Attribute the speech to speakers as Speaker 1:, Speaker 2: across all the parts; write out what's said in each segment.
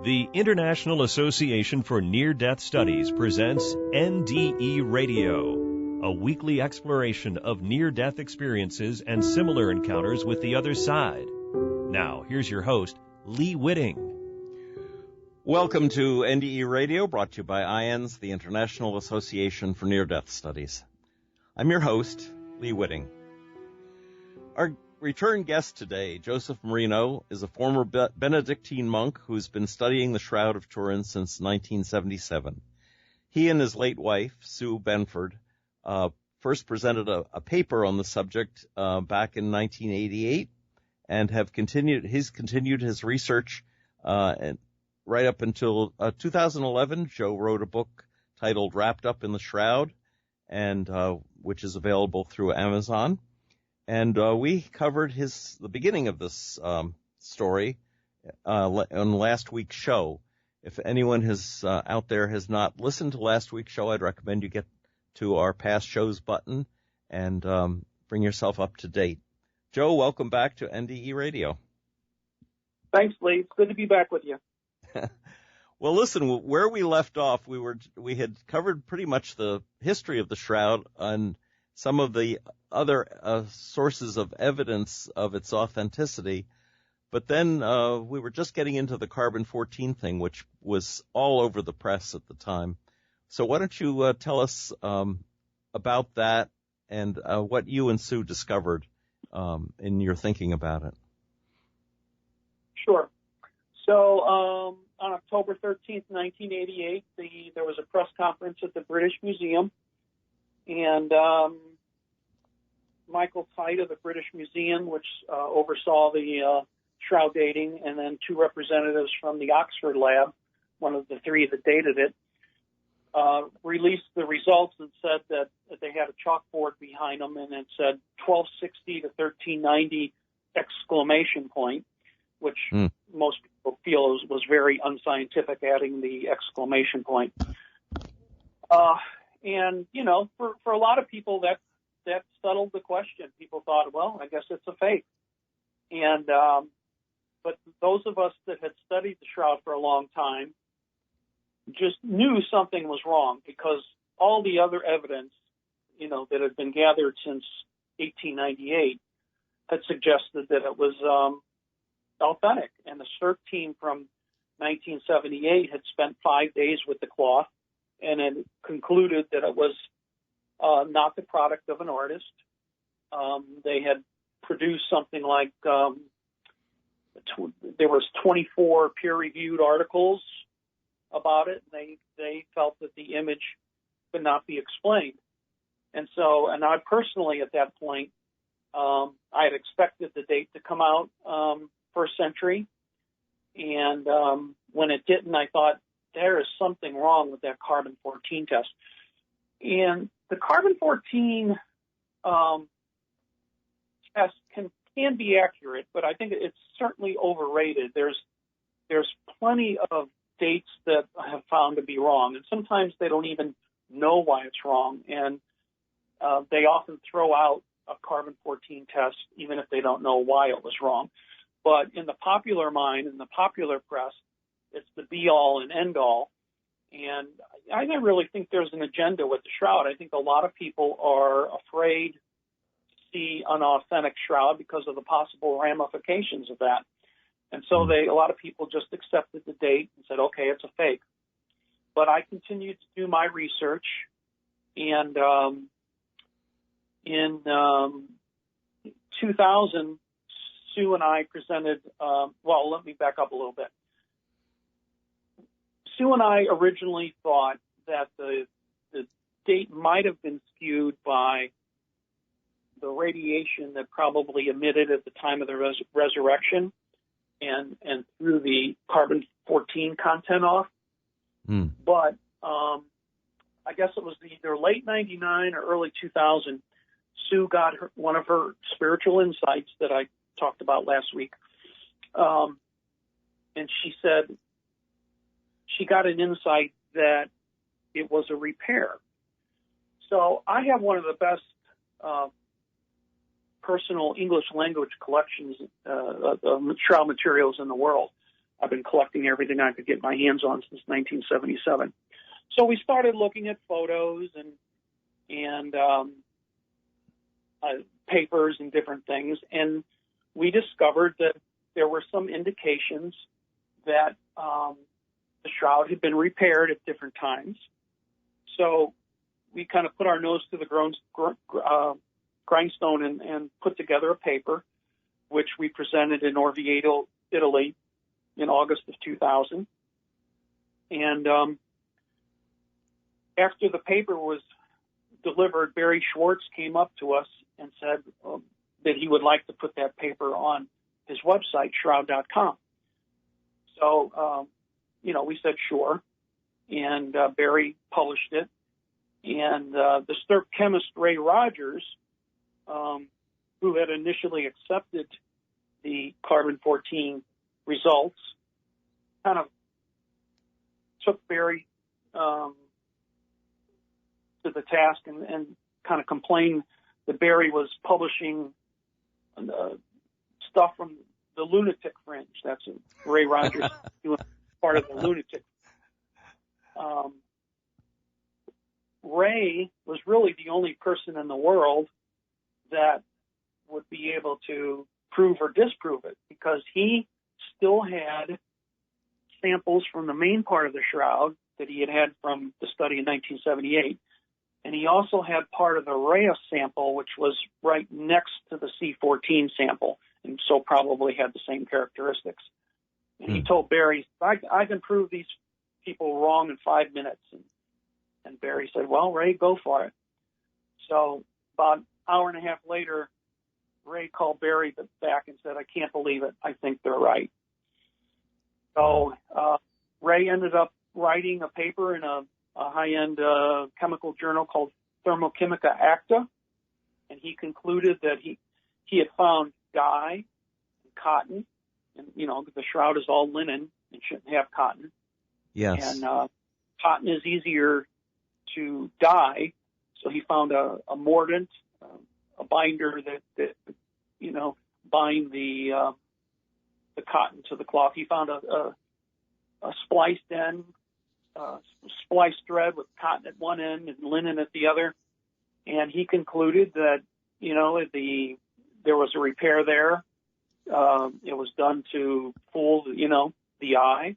Speaker 1: The International Association for Near-Death Studies presents NDE Radio, a weekly exploration of near-death experiences and similar encounters with the other side. Now, here's your host, Lee Witting.
Speaker 2: Welcome to NDE Radio, brought to you by IANDS, the International Association for Near-Death Studies. I'm your host, Lee Witting. Our return guest today, Joseph Marino, is a former Benedictine monk who's been studying the Shroud of Turin since 1977. He and his late wife, Sue Benford, first presented a paper on the subject back in 1988 and he's continued his research and right up until 2011. Joe wrote a book titled Wrapped Up in the Shroud, and which is available through Amazon. And we covered the beginning of this story on last week's show. If anyone out there has not listened to last week's show, I'd recommend you get to our past shows button and bring yourself up to date. Joe, welcome back to NDE Radio.
Speaker 3: Thanks, Lee. It's good to be back with you.
Speaker 2: Well, listen, where we left off, we had covered pretty much the history of the Shroud and some of the other sources of evidence of its authenticity. But then we were just getting into the carbon-14 thing, which was all over the press at the time. So why don't you tell us about that and what you and Sue discovered in your thinking about it?
Speaker 3: Sure. So on October 13th, 1988, there was a press conference at the British Museum, and Michael Tite of the British Museum, which oversaw the shroud dating, and then two representatives from the Oxford lab, one of the three that dated it, released the results and said that they had a chalkboard behind them, and it said 1260 to 1390 exclamation point, which most people feel was very unscientific, adding the exclamation point. And, you know, for a lot of people, that settled the question. People thought, well, I guess it's a fake. And but those of us that had studied the Shroud for a long time just knew something was wrong, because all the other evidence, you know, that had been gathered since 1898 had suggested that it was authentic. And the CERT team from 1978 had spent 5 days with the cloth and had concluded that it was not the product of an artist. They had produced something like there was 24 peer-reviewed articles about it. They felt that the image could not be explained. And I personally at that point, I had expected the date to come out first century, and when it didn't, I thought there is something wrong with that carbon-14 test. And the carbon-14 test can be accurate, but I think it's certainly overrated. There's plenty of dates that I have found to be wrong, and sometimes they don't even know why it's wrong, and they often throw out a carbon-14 test even if they don't know why it was wrong. But in the popular mind, in the popular press, it's the be-all and end-all. And I don't really think there's an agenda with the Shroud. I think a lot of people are afraid to see an authentic Shroud because of the possible ramifications of that. And so a lot of people just accepted the date and said, okay, it's a fake. But I continued to do my research, and in 2000, Sue and I presented, well, let me back up a little bit. Sue and I originally thought that the date might have been skewed by the radiation that probably emitted at the time of the resurrection and threw the carbon-14 content off. But I guess it was either late 99 or early 2000, Sue got one of her spiritual insights that I talked about last week. And she said she got an insight that it was a repair. So I have one of the best personal English language collections of shroud materials in the world. I've been collecting everything I could get my hands on since 1977. So we started looking at photos and papers and different things, and we discovered that there were some indications that the shroud had been repaired at different times. So we kind of put our nose to the grindstone and put together a paper, which we presented in Orvieto, Italy, in August of 2000. And after the paper was delivered, Barry Schwartz came up to us and said that he would like to put that paper on his website, shroud.com. So, we said sure, and Barry published it. And the Sturp chemist Ray Rogers, who had initially accepted the carbon-14 results, kind of took Barry to the task and kind of complained that Barry was publishing stuff from the lunatic fringe. That's Ray Rogers doing part of the lunatic. Ray was really the only person in the world that would be able to prove or disprove it, because he still had samples from the main part of the shroud that he had from the study in 1978. And he also had part of the Reyes sample, which was right next to the C14 sample, and so probably had the same characteristics. And he told Barry, I can prove these people wrong in 5 minutes. And Barry said, well, Ray, go for it. So about an hour and a half later, Ray called Barry back and said, I can't believe it. I think they're right. So Ray ended up writing a paper in a high-end chemical journal called Thermochimica Acta, and he concluded that he had found dye and cotton, and the shroud is all linen and shouldn't have cotton.
Speaker 2: Yes. And
Speaker 3: cotton is easier to dye, so he found a mordant, a binder that bind the cotton to the cloth. He found a spliced end, spliced thread with cotton at one end and linen at the other, and he concluded that there was a repair there. It was done to fool the eye,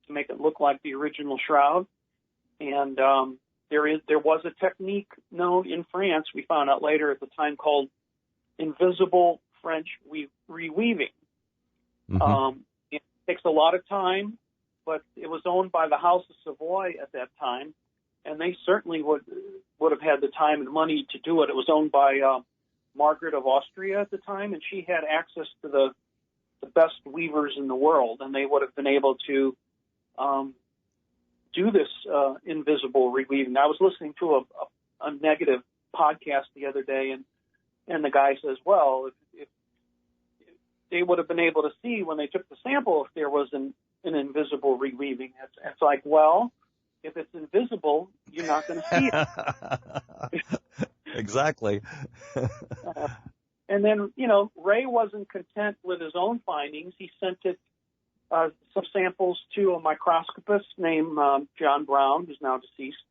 Speaker 3: to make it look like the original shroud, and there was a technique known in France, we found out later at the time, called invisible French reweaving. Mm-hmm. It takes a lot of time, but it was owned by the House of Savoy at that time, and they certainly would have had the time and money to do it. It was owned by Margaret of Austria at the time, and she had access to the best weavers in the world, and they would have been able to do this invisible reweaving. I was listening to a negative podcast the other day, and the guy says, well, if they would have been able to see when they took the sample if there was an invisible reweaving. It's like, well, if it's invisible, you're not going to see it.
Speaker 2: Exactly.
Speaker 3: And then, Ray wasn't content with his own findings. He sent some samples to a microscopist named John Brown, who's now deceased,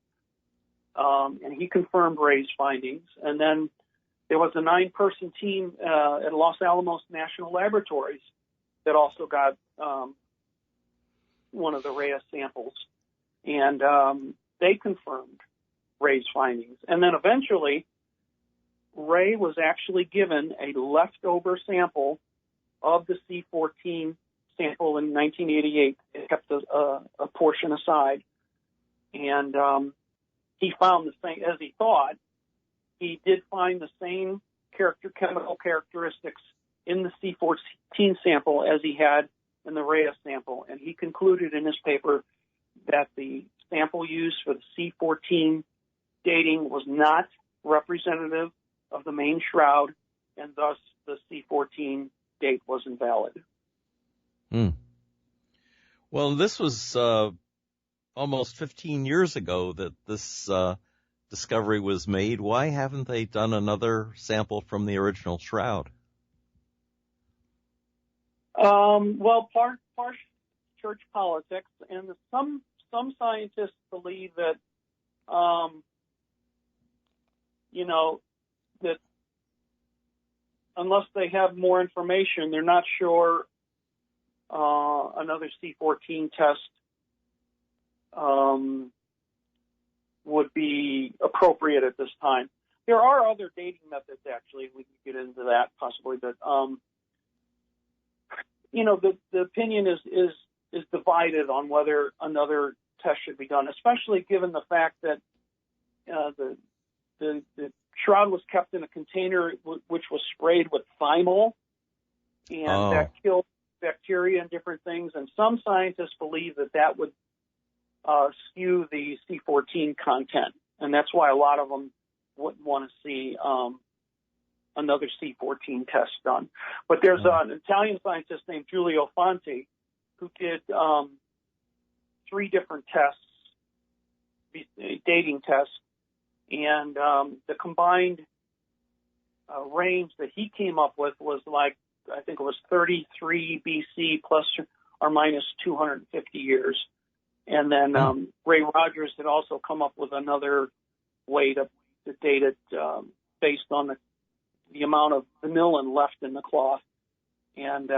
Speaker 3: and he confirmed Ray's findings. And then there was a 9-person team at Los Alamos National Laboratories that also got one of the Reyes samples, and they confirmed Ray's findings. And then eventually, Ray was actually given a leftover sample of the C14 sample in 1988. It kept a portion aside, and he found the same, as he thought, he did find the same chemical characteristics in the C14 sample as he had in the Reyes sample, and he concluded in his paper that the sample used for the C14 dating was not representative of the main shroud, and thus the C14 date was invalid.
Speaker 2: Well, this was almost 15 years ago that this discovery was made. Why haven't they done another sample from the original shroud?
Speaker 3: Well, church politics, and some scientists believe that, that unless they have more information, they're not sure another C14 test would be appropriate at this time. There are other dating methods, actually. We can get into that possibly, but the opinion is divided on whether another test should be done, especially given the fact that the shroud was kept in a container which was sprayed with thymol, and that killed bacteria and different things. And some scientists believe that would skew the C14 content, and that's why a lot of them wouldn't want to see another C14 test done. But there's an Italian scientist named Giulio Fanti who did 3 different tests, dating tests, and the combined range that he came up with was I think it was 33 BC plus or minus 250 years. And then Ray Rogers had also come up with another way to date it based on the amount of vanillin left in the cloth. And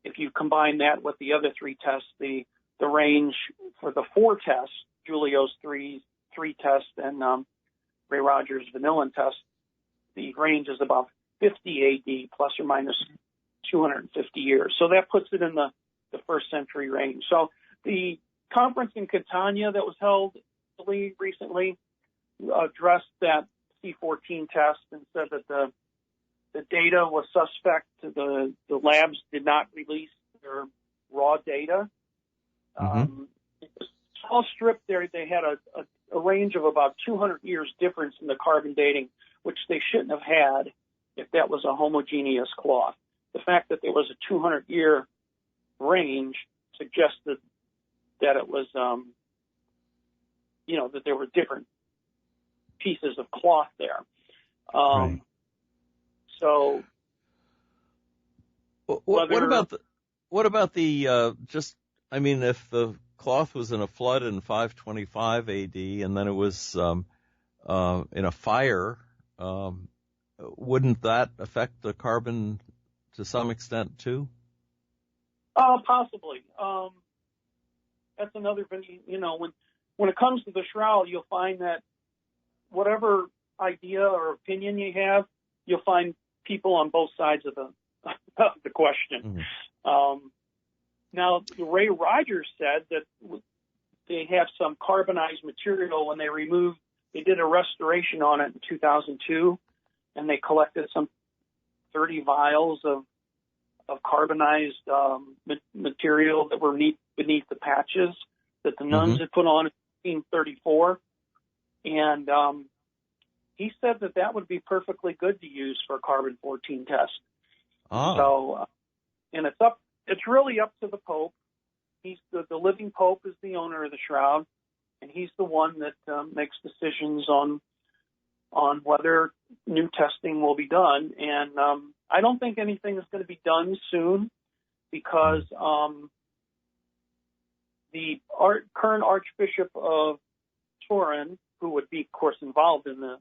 Speaker 3: if you combine that with the other 3 tests, the range for the 4 tests, Giulio's three tests and Ray Rogers' vanillin test, the range is about 50 AD plus or minus 250 years. So that puts it in the 1st century range. So the conference in Catania that was held recently addressed that C14 test and said that the data was suspect. The labs did not release their raw data. Small strip there, they had a range of about 200 years difference in the carbon dating, which they shouldn't have had if that was a homogeneous cloth. The fact that there was a 200-year range suggested that it was, that there were different pieces of cloth there.
Speaker 2: Right.
Speaker 3: So,
Speaker 2: what about the if the cloth was in a flood in 525 AD and then it was in a fire, wouldn't that affect the carbon to some extent too?
Speaker 3: Possibly. That's another thing. When it comes to the shroud, you'll find that whatever idea or opinion you have, you'll find people on both sides of the question. Mm-hmm. Now, Ray Rogers said that they have some carbonized material when they did a restoration on it in 2002, and they collected some 30 vials of carbonized material that were beneath the patches that the nuns had put on in 1834. And he said that would be perfectly good to use for a carbon-14 test. So, and it's really up to the Pope. He's the living Pope is the owner of the shroud, and he's the one that makes decisions on whether new testing will be done. And I don't think anything is going to be done soon because the current Archbishop of Turin, who would be, of course, involved in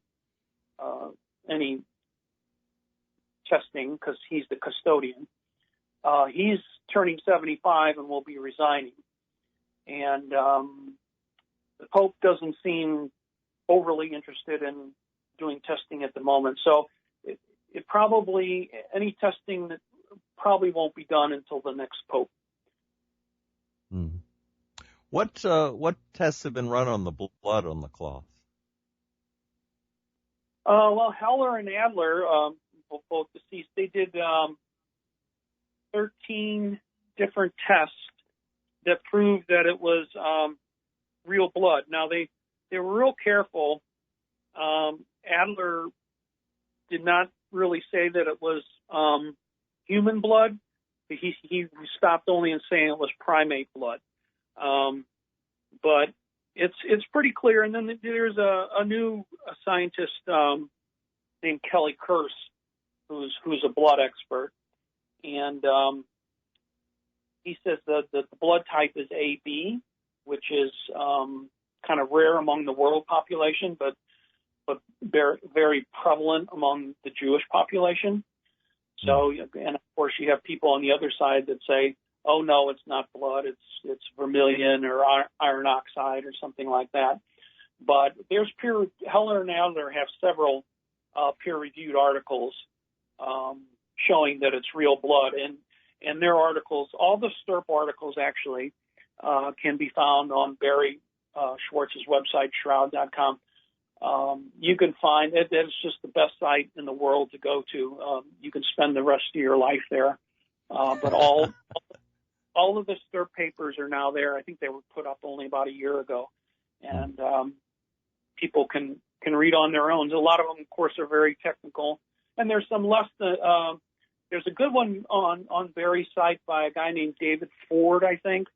Speaker 3: any testing because he's the custodian, he's turning 75 and will be resigning. And the Pope doesn't seem overly interested in doing testing at the moment. So it probably, any testing that probably won't be done until the next Pope.
Speaker 2: Hmm. What tests have been run on the blood on the cloth?
Speaker 3: Well, Heller and Adler, both deceased, they did 13 different tests that proved that it was real blood. Now, they were real careful. Adler did not really say that it was human blood. He stopped only in saying it was primate blood. But it's pretty clear. And then there's a new scientist named Kelly Kearse, who's a blood expert, and he says that the blood type is AB, which is kind of rare among the world population, but very, very prevalent among the Jewish population. So, and of course, you have people on the other side that say, "Oh no, it's not blood; it's vermilion or iron oxide or something like that." But there's Heller and Adler have several peer-reviewed articles showing that it's real blood, and their articles, all the STIRP articles actually, can be found on Barry Schwartz's website, shroud.com. You can find it. It's just the best site in the world to go to. You can spend the rest of your life there. But all of the STIRP papers are now there. I think they were put up only about a year ago, and people can read on their own. A lot of them, of course, are very technical, and there's some less. There's a good one on Barry's site by a guy named David Ford, I think,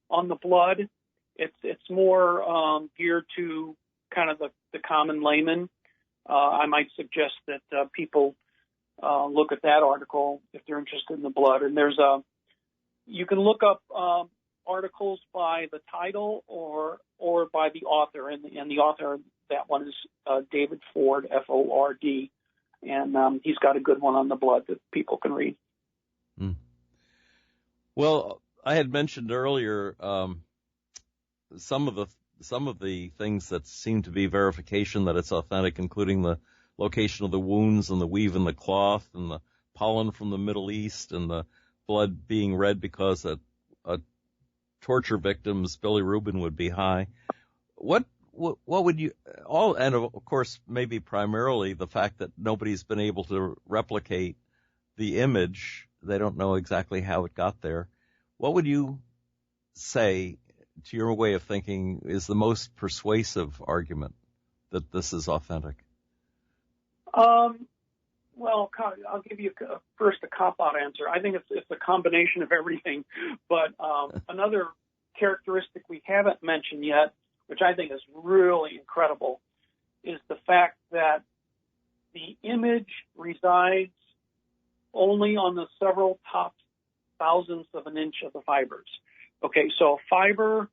Speaker 3: on the blood. It's more geared to kind of the common layman. I might suggest that people look at that article if they're interested in the blood. And you can look up articles by the title or by the author, and the author, that one is David Ford, Ford, and he's got a good one on the blood that people can read.
Speaker 2: Well, I had mentioned earlier some of the things that seem to be verification that it's authentic, including the location of the wounds and the weave in the cloth and the pollen from the Middle East and the blood being red because a torture victim's bilirubin would be high. What would you and of course maybe primarily the fact that nobody's been able to replicate the image. They don't know exactly how it got there. What would you say, to your way of thinking, is the most persuasive argument that this is authentic?
Speaker 3: Well, I'll give you first a cop-out answer. I think it's a combination of everything. But another characteristic we haven't mentioned yet, which I think is really incredible, is the fact that the image resides only on the several top thousandths of an inch of the fibers. Okay, so a fiber,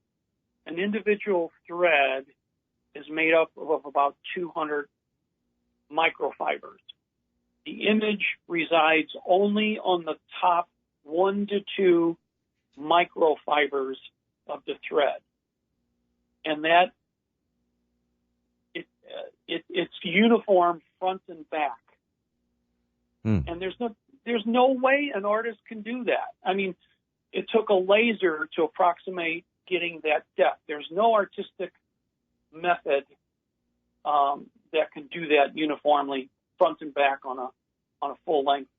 Speaker 3: an individual thread, is made up of about 200 microfibers. The image resides only on the top 1 to 2 microfibers of the thread, and that it's uniform front and back. And there's no way an artist can do that. I mean, it took a laser to approximate getting that depth. There's no artistic method that can do that uniformly front and back on a full length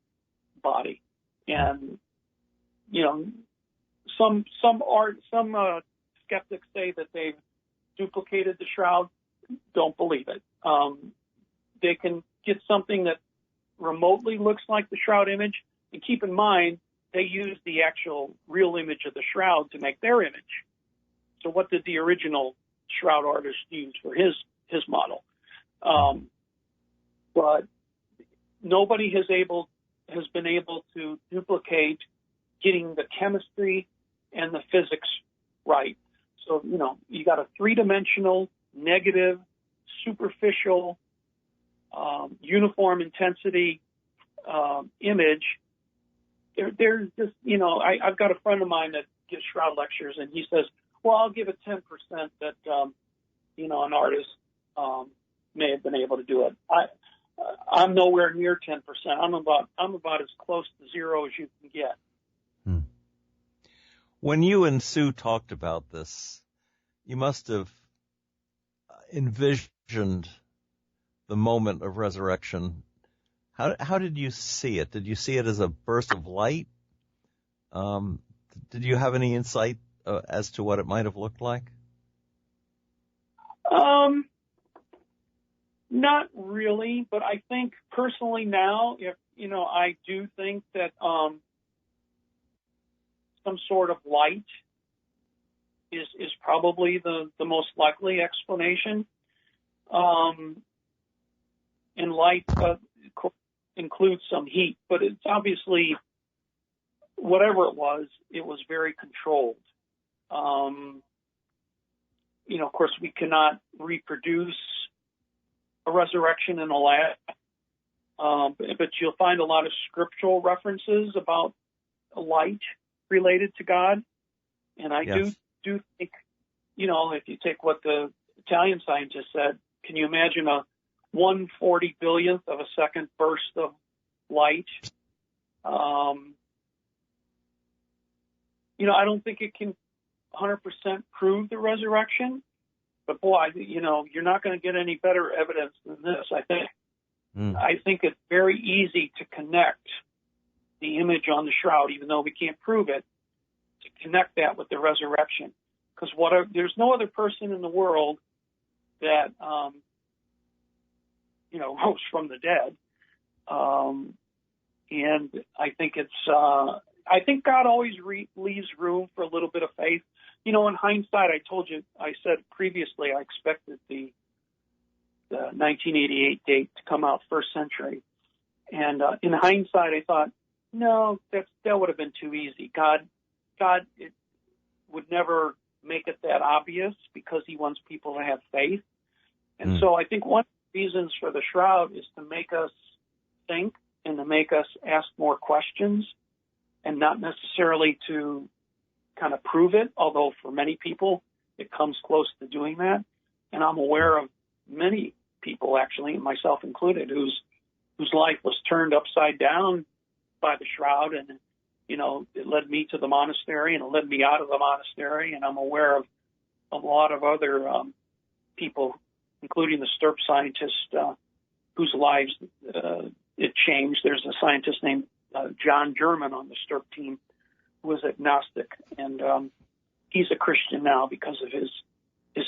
Speaker 3: body. And some skeptics say that they've duplicated the shroud. Don't believe it. They can get something that remotely looks like the shroud image, and keep in mind they use the actual real image of the shroud to make their image. So what did the original shroud artist use for his model? But nobody has been able to duplicate getting the chemistry and the physics right. So, you got a three-dimensional, negative, superficial, uniform intensity image. There's just, I've got a friend of mine that gives shroud lectures, and he says, well, I'll give it 10% that, an artist may have been able to do it. I'm nowhere near 10%. I'm about as close to zero as you can get.
Speaker 2: When you and Sue talked about this, you must have envisioned the moment of resurrection. How did you see it? Did you see it as a burst of light? Did you have any insight as to what it might have looked like?
Speaker 3: Not really, but I think personally now, I do think that some sort of light is probably the most likely explanation. And light includes some heat, but it's obviously whatever it was very controlled. Of course, we cannot reproduce a resurrection in a lab, but you'll find a lot of scriptural references about light related to God. And I do think, if you take what the Italian scientist said, can you imagine a 1/40 billionth of a second burst of light? I don't think it can 100% prove the resurrection, but boy, you're not going to get any better evidence than this, I think. I think it's very easy to connect the image on the shroud, even though we can't prove it, to connect that with the resurrection. Because there's no other person in the world that, rose from the dead. And I think I think God always leaves room for a little bit of faith. In hindsight, I said previously I expected the 1988 date to come out first century. And in hindsight, I thought, no, that would have been too easy. God it would never make it that obvious because he wants people to have faith. And so I think one of the reasons for the shroud is to make us think and to make us ask more questions, and not necessarily to kind of prove it, although for many people it comes close to doing that. And I'm aware of many people, actually, myself included, whose life was turned upside down by the shroud, and it led me to the monastery and it led me out of the monastery. And I'm aware of a lot of other people, including the STURP scientist, whose lives it changed. There's a scientist named John German on the STURP team who was agnostic, and he's a Christian now because of his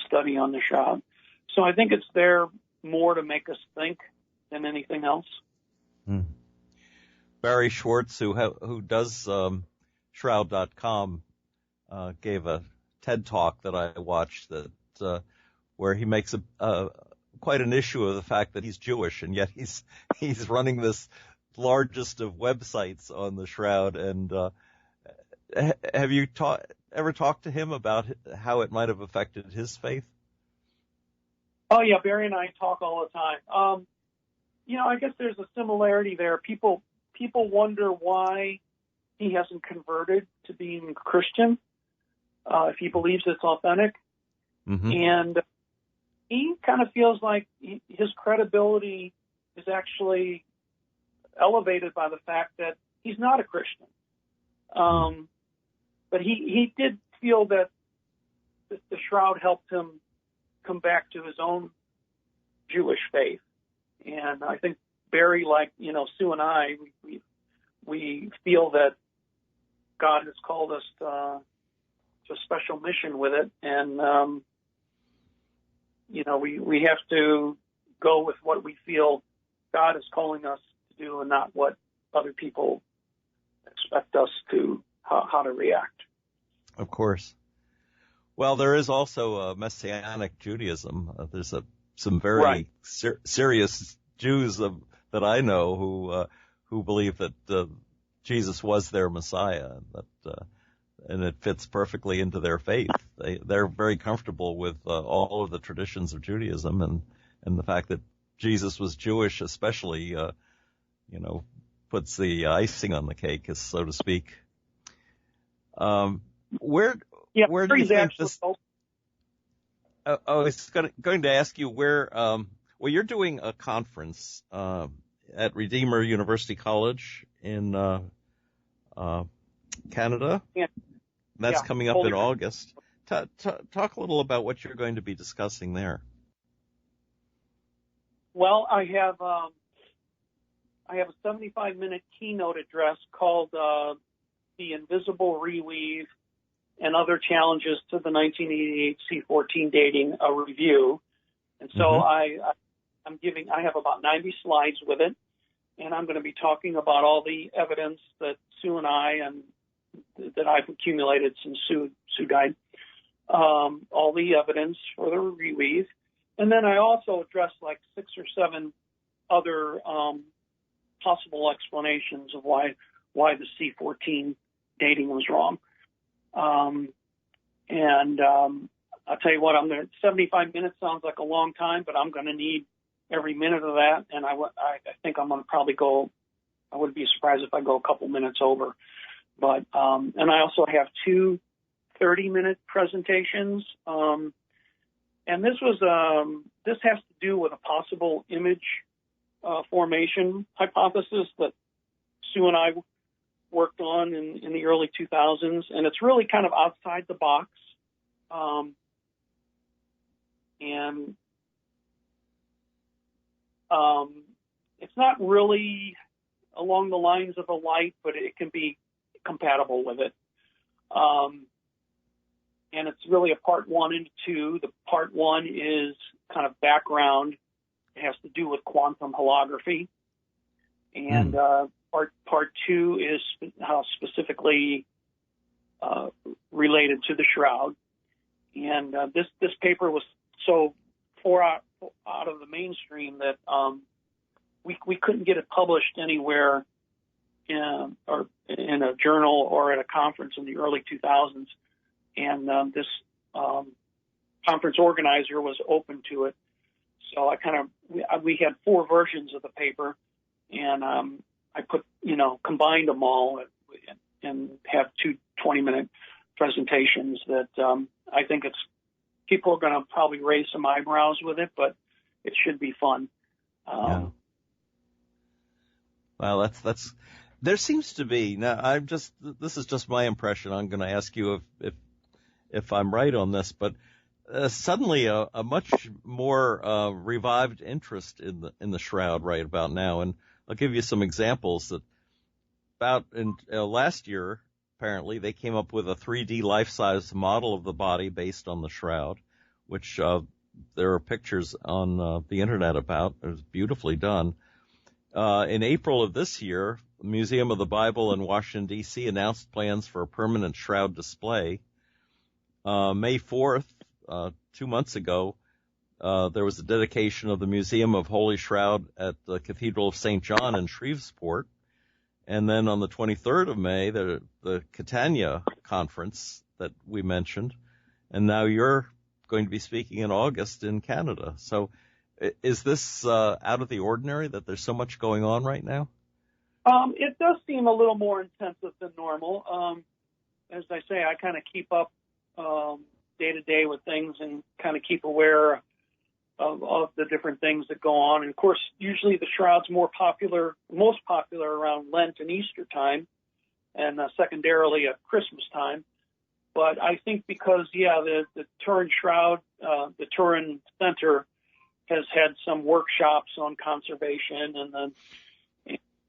Speaker 3: study on the shroud. So I think it's there more to make us think than anything else.
Speaker 2: Barry Schwartz, who does Shroud.com, gave a TED talk that I watched where he makes quite an issue of the fact that he's Jewish, and yet he's running this largest of websites on the shroud. And have you ever talked to him about how it might have affected his faith?
Speaker 3: Oh yeah, Barry and I talk all the time. I guess there's a similarity there. People wonder why he hasn't converted to being Christian, if he believes it's authentic. Mm-hmm. And he kind of feels like his credibility is actually elevated by the fact that he's not a Christian. But he did feel that the shroud helped him come back to his own Jewish faith. And I think Barry, like, Sue and I, we feel that God has called us to a special mission with it. And, we have to go with what we feel God is calling us to do and not what other people expect us to, how to react.
Speaker 2: Of course. Well, there is also Messianic Judaism. There's some very serious Jews that I know who believe that Jesus was their Messiah, and it fits perfectly into their faith. They're very comfortable with all of the traditions of Judaism, and the fact that Jesus was Jewish, especially, puts the icing on the cake, so to speak. Where do you think this? I was going to ask you where. Well, you're doing a conference at Redeemer University College in Canada. Yeah. That's coming up in August. Talk a little about what you're going to be discussing there.
Speaker 3: Well, I have a 75-minute keynote address called "The Invisible Reweave and Other Challenges to the 1988 C14 Dating," a review. And so I have about 90 slides with it, and I'm going to be talking about all the evidence that Sue and I that I've accumulated since Sue died, all the evidence for the reweave. And then I also address like 6 or 7 other possible explanations of why the C14 dating was wrong. I'll tell you what, 75 minutes sounds like a long time, but I'm going to need every minute of that. And I think I'm going to probably I wouldn't be surprised if I go a couple minutes over. But, and I also have two 30-minute presentations. And this has to do with a possible image formation hypothesis that Sue and I worked on in the early 2000s. And it's really kind of outside the box. It's not really along the lines of a light, but it can be compatible with it. And it's really a part 1 and 2. The part 1 is kind of background. It has to do with quantum holography. And part 2 is specifically related to the shroud. And this paper was so far out of the mainstream that we couldn't get it published anywhere or in a journal or at a conference in the early 2000s. And this conference organizer was open to it. So we had 4 versions of the paper, and I combined them all and have 2 20-minute presentations that I think people are going to probably raise some eyebrows with it, but it should be fun.
Speaker 2: Yeah. Well, there seems to be, now this is just my impression. I'm going to ask you if I'm right on this, but suddenly a much more revived interest in the shroud right about now. And I'll give you some examples that last year, apparently, they came up with a 3D life-size model of the body based on the shroud, which there are pictures on the internet about. It was beautifully done. In April of this year, the Museum of the Bible in Washington, D.C. announced plans for a permanent shroud display. May 4th, 2 months ago, there was a dedication of the Museum of Holy Shroud at the Cathedral of St. John in Shreveport. And then on the 23rd of May, the Catania conference that we mentioned. And now you're going to be speaking in August in Canada. So is this out of the ordinary that there's so much going on right now?
Speaker 3: It does seem a little more intensive than normal. As I say, I kind of keep up day to day with things and kind of keep aware of the different things that go on. And of course, usually the shroud's most popular around Lent and Easter time, and secondarily at Christmas time. But I think because, the Turin Shroud, the Turin Center has had some workshops on conservation, and then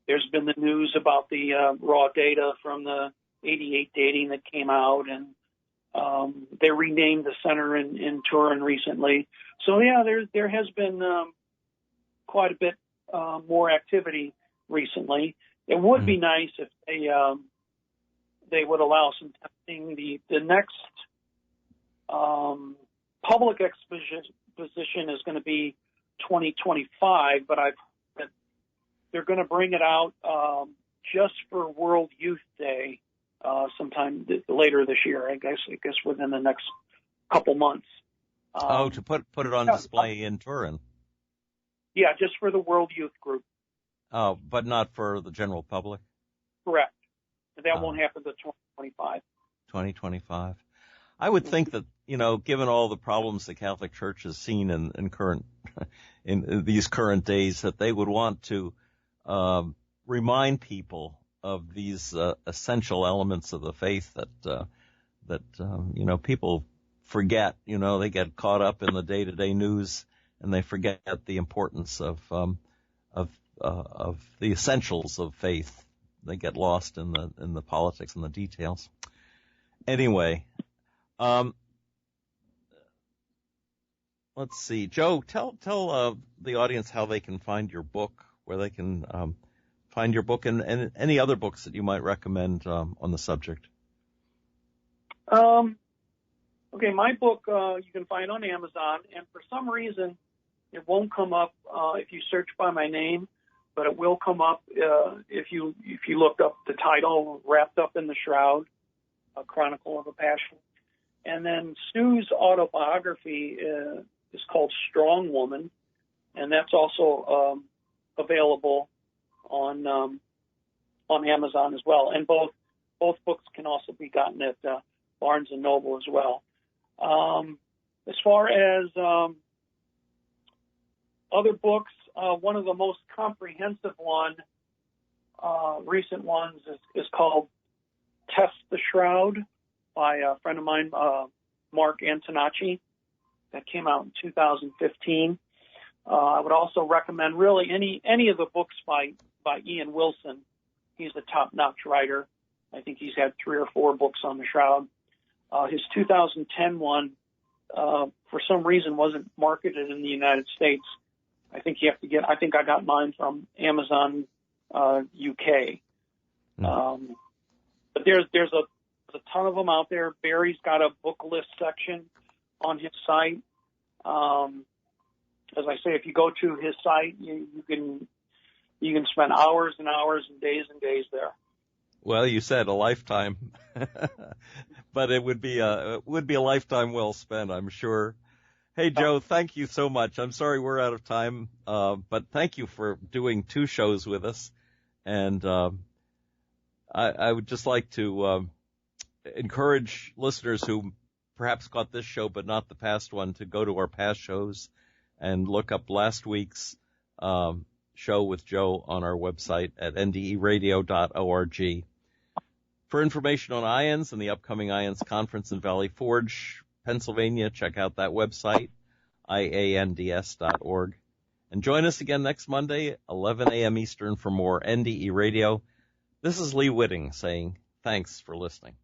Speaker 3: there's been the news about the raw data from the 88 dating that came out, and they renamed the center in Turin recently. So there has been quite a bit more activity recently. It would be nice if they would allow some testing. The next public exposition is going to be 2025, but I've heard that they're going to bring it out just for World Youth Day sometime later this year. I guess within the next couple months.
Speaker 2: To put it on display in Turin.
Speaker 3: Yeah, just for the World Youth Group.
Speaker 2: Oh, but not for the general public?
Speaker 3: Correct. That won't happen until 2025.
Speaker 2: 2025. I would think that, given all the problems the Catholic Church has seen in these current days, that they would want to remind people of these essential elements of the faith that people forget. They get caught up in the day-to-day news and they forget the importance of the essentials of faith. They get lost in the politics and the details. Anyway, let's see. Joe, tell the audience how they can find your book, where they can find your book, and any other books that you might recommend on the subject.
Speaker 3: Okay, my book you can find on Amazon, and for some reason it won't come up if you search by my name. but it will come up if you looked up the title, Wrapped Up in the Shroud, A Chronicle of a Passion. And then Sue's autobiography is called Strong Woman, and that's also available on Amazon as well. And both books can also be gotten at Barnes and Noble as well. As far as other books, one of the most comprehensive recent ones is called Test the Shroud by a friend of mine, Mark Antonacci, that came out in 2015. I would also recommend really any of the books by Ian Wilson. He's a top-notch writer. I think he's had 3 or 4 books on the Shroud. His 2010 one, for some reason, wasn't marketed in the United States. I think I got mine from Amazon UK. But there's a ton of them out there. Barry's got a book list section on his site. As I say, if you go to his site, you can spend hours and hours and days there.
Speaker 2: Well, you said a lifetime, but it would be a lifetime well spent, I'm sure. Hey, Joe, thank you so much. I'm sorry we're out of time, but thank you for doing 2 shows with us. And I would just like to encourage listeners who perhaps caught this show but not the past one to go to our past shows and look up last week's show with Joe on our website at nderadio.org. For information on IANDS and the upcoming IANDS conference in Valley Forge, Pennsylvania, check out that website, IANDS.org. And join us again next Monday, 11 a.m. Eastern, for more NDE Radio. This is Lee Witting saying thanks for listening.